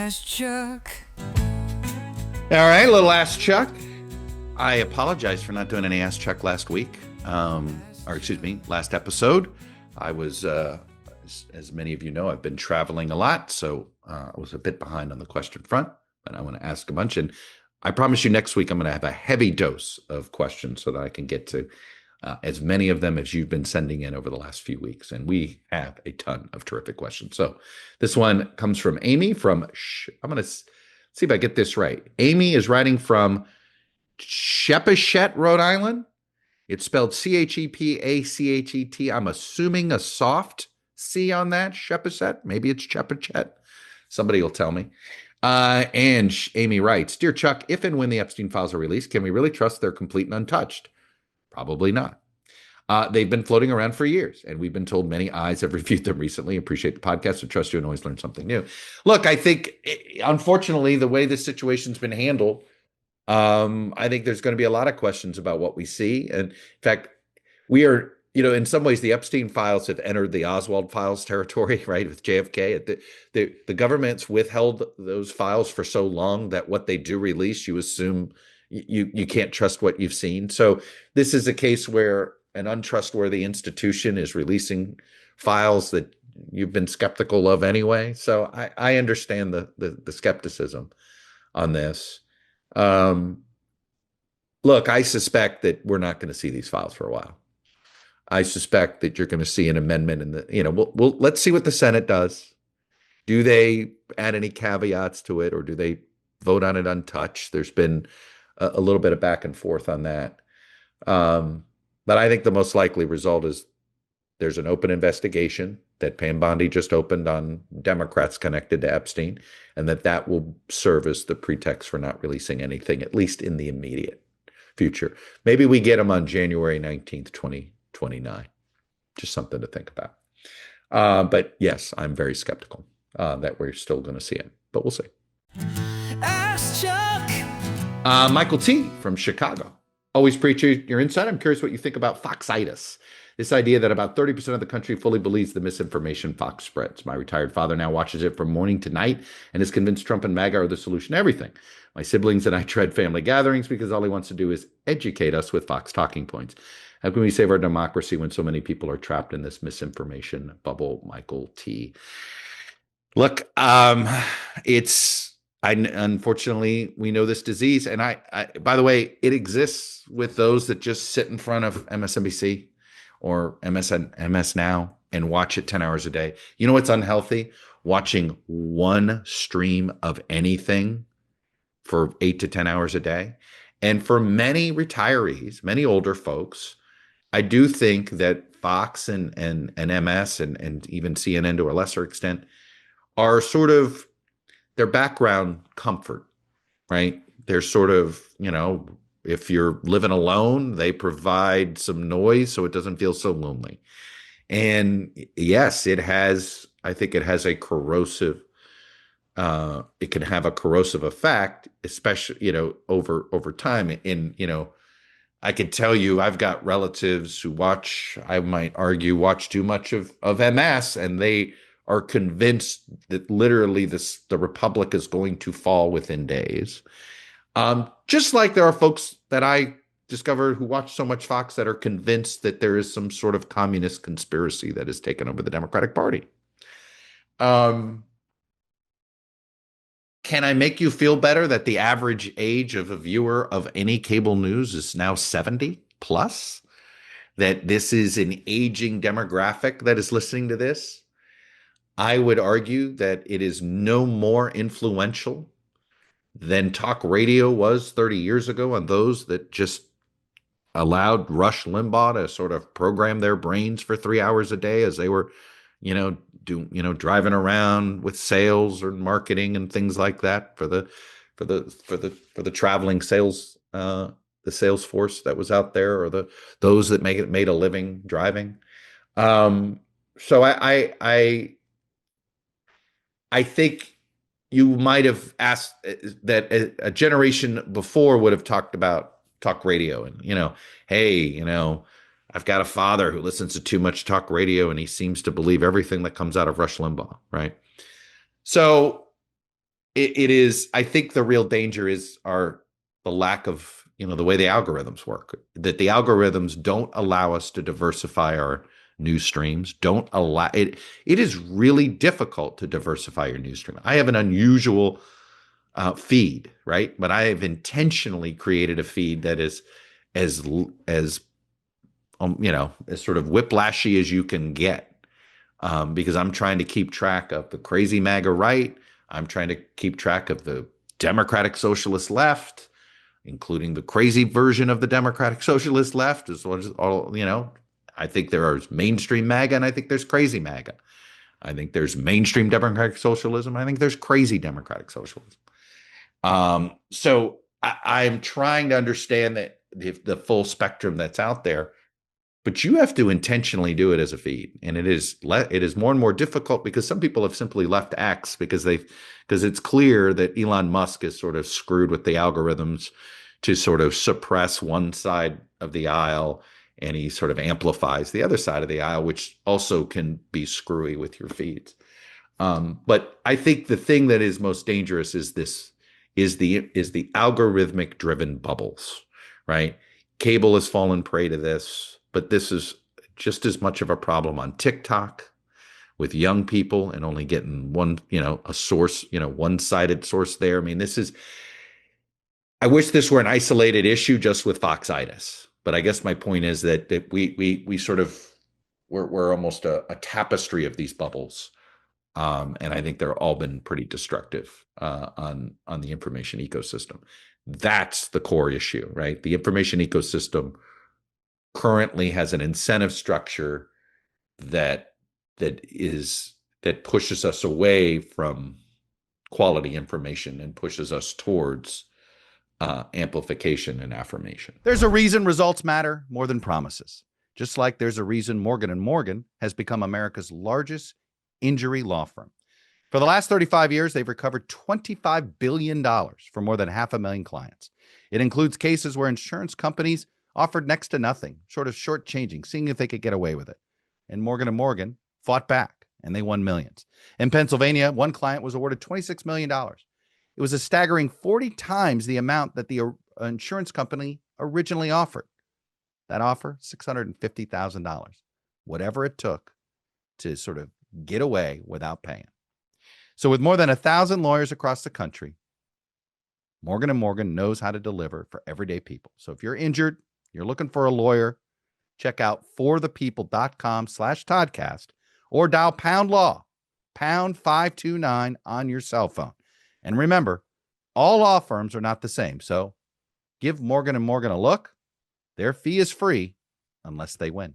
Ask Chuck. All right, little Ask Chuck. I apologize for not doing any Ask Chuck last week, last episode. I was, as many of you know, I've been traveling a lot, so I was a bit behind on the question front, but I want to ask a bunch. And I promise you next week I'm going to have a heavy dose of questions so that I can get to as many of them as you've been sending in over the last few weeks. And we have a ton of terrific questions. So this one comes from Amy from, I'm going to see if I get this right. Amy is writing from Shepachet, Rhode Island. It's spelled Chepachet. I'm assuming a soft C on that, Shepachet. Maybe it's Chepachet. Somebody will tell me. And Amy writes, Dear Chuck, if and when the Epstein files are released, can we really trust they're complete and untouched? Probably not. They've been floating around for years, and we've been told many eyes have reviewed them recently. Appreciate the podcast and trust you and always learn something new. Look, I think, unfortunately, the way this situation's been handled, I think there's going to be a lot of questions about what we see. And in fact, we are, in some ways, the Epstein files have entered the Oswald files territory, right, with JFK. The government's withheld those files for so long that what they do release, you assume you can't trust what you've seen. So this is a case where an untrustworthy institution is releasing files that you've been skeptical of anyway. So I understand the skepticism on this. Look, I suspect that we're not going to see these files for a while. I suspect that you're going to see an amendment in the, let's see what the Senate does. Do they add any caveats to it, or do they vote on it untouched? There's been a little bit of back and forth on that. But I think the most likely result is there's an open investigation that Pam Bondi just opened on Democrats connected to Epstein, and that will serve as the pretext for not releasing anything, at least in the immediate future. Maybe we get them on January 19th, 2029. Just something to think about. But yes, I'm very skeptical that we're still going to see it, but we'll see. Ask Chuck. Michael T. from Chicago. Always appreciate your insight. I'm curious what you think about Foxitis. This idea that about 30% of the country fully believes the misinformation Fox spreads. My retired father now watches it from morning to night and is convinced Trump and MAGA are the solution to everything. My siblings and I dread family gatherings because all he wants to do is educate us with Fox talking points. How can we save our democracy when so many people are trapped in this misinformation bubble? Michael T. Look, unfortunately, we know this disease. And I, by the way, it exists with those that just sit in front of MSNBC or MS Now and watch it 10 hours a day. You know what's unhealthy? Watching one stream of anything for 8 to 10 hours a day. And for many retirees, many older folks, I do think that Fox and MS and even CNN to a lesser extent are sort of their background comfort, right? They're sort of, if you're living alone, they provide some noise so it doesn't feel so lonely. And yes, I think it has a corrosive, it can have a corrosive effect, especially, over time. And, I could tell you, I've got relatives who I might argue, watch too much of MS, and they are convinced that literally the republic is going to fall within days. Just like there are folks that I discover who watch so much Fox that are convinced that there is some sort of communist conspiracy that has taken over the Democratic Party. Can I make you feel better that the average age of a viewer of any cable news is now 70 plus? That this is an aging demographic that is listening to this? I would argue that it is no more influential than talk radio was 30 years ago on those that just allowed Rush Limbaugh to sort of program their brains for 3 hours a day as they were, driving around with sales or marketing and things like that for the traveling sales, the sales force that was out there, or those that made a living driving. So I think you might have asked that a generation before would have talked about talk radio and, hey, I've got a father who listens to too much talk radio and he seems to believe everything that comes out of Rush Limbaugh, right? So it is. I think the real danger is the lack of, the way the algorithms work. That the algorithms don't allow us to diversify our news streams. Don't allow it. It is really difficult to diversify your news stream. I have an unusual feed, right? But I have intentionally created a feed that is as as as sort of whiplashy as you can get, because I'm trying to keep track of the crazy MAGA right. I'm trying to keep track of the Democratic Socialist left, including the crazy version of the Democratic Socialist left, as well as all. I think there are mainstream MAGA, and I think there's crazy MAGA. I think there's mainstream Democratic Socialism. I think there's crazy Democratic Socialism. So I'm trying to understand that the full spectrum that's out there, but you have to intentionally do it as a feed, and it is more and more difficult because some people have simply left X because it's clear that Elon Musk is sort of screwed with the algorithms to sort of suppress one side of the aisle, and he sort of amplifies the other side of the aisle, which also can be screwy with your feeds. But I think the thing that is most dangerous is the algorithmic driven bubbles, right? Cable has fallen prey to this, but this is just as much of a problem on TikTok with young people and only getting one, a source, one-sided source there. I mean, I wish this were an isolated issue just with Foxitis, but I guess my point is that we sort of, we're almost a tapestry of these bubbles. And I think they're all been pretty destructive on the information ecosystem. That's the core issue, right? The information ecosystem currently has an incentive structure that pushes us away from quality information and pushes us towards amplification and affirmation. There's a reason results matter more than promises. Just like there's a reason Morgan & Morgan has become America's largest injury law firm. For the last 35 years, they've recovered $25 billion for more than 500,000 clients. It includes cases where insurance companies offered next to nothing, short of shortchanging, seeing if they could get away with it. And Morgan & Morgan fought back, and they won millions. In Pennsylvania, one client was awarded $26 million. It was a staggering 40 times the amount that the insurance company originally offered. That offer, $650,000, whatever it took to sort of get away without paying. So with more than 1,000 lawyers across the country, Morgan & Morgan knows how to deliver for everyday people. So if you're injured, you're looking for a lawyer, check out forthepeople.com/Toddcast or dial pound law, pound 529 on your cell phone. And remember, all law firms are not the same. So give Morgan & Morgan a look. Their fee is free unless they win.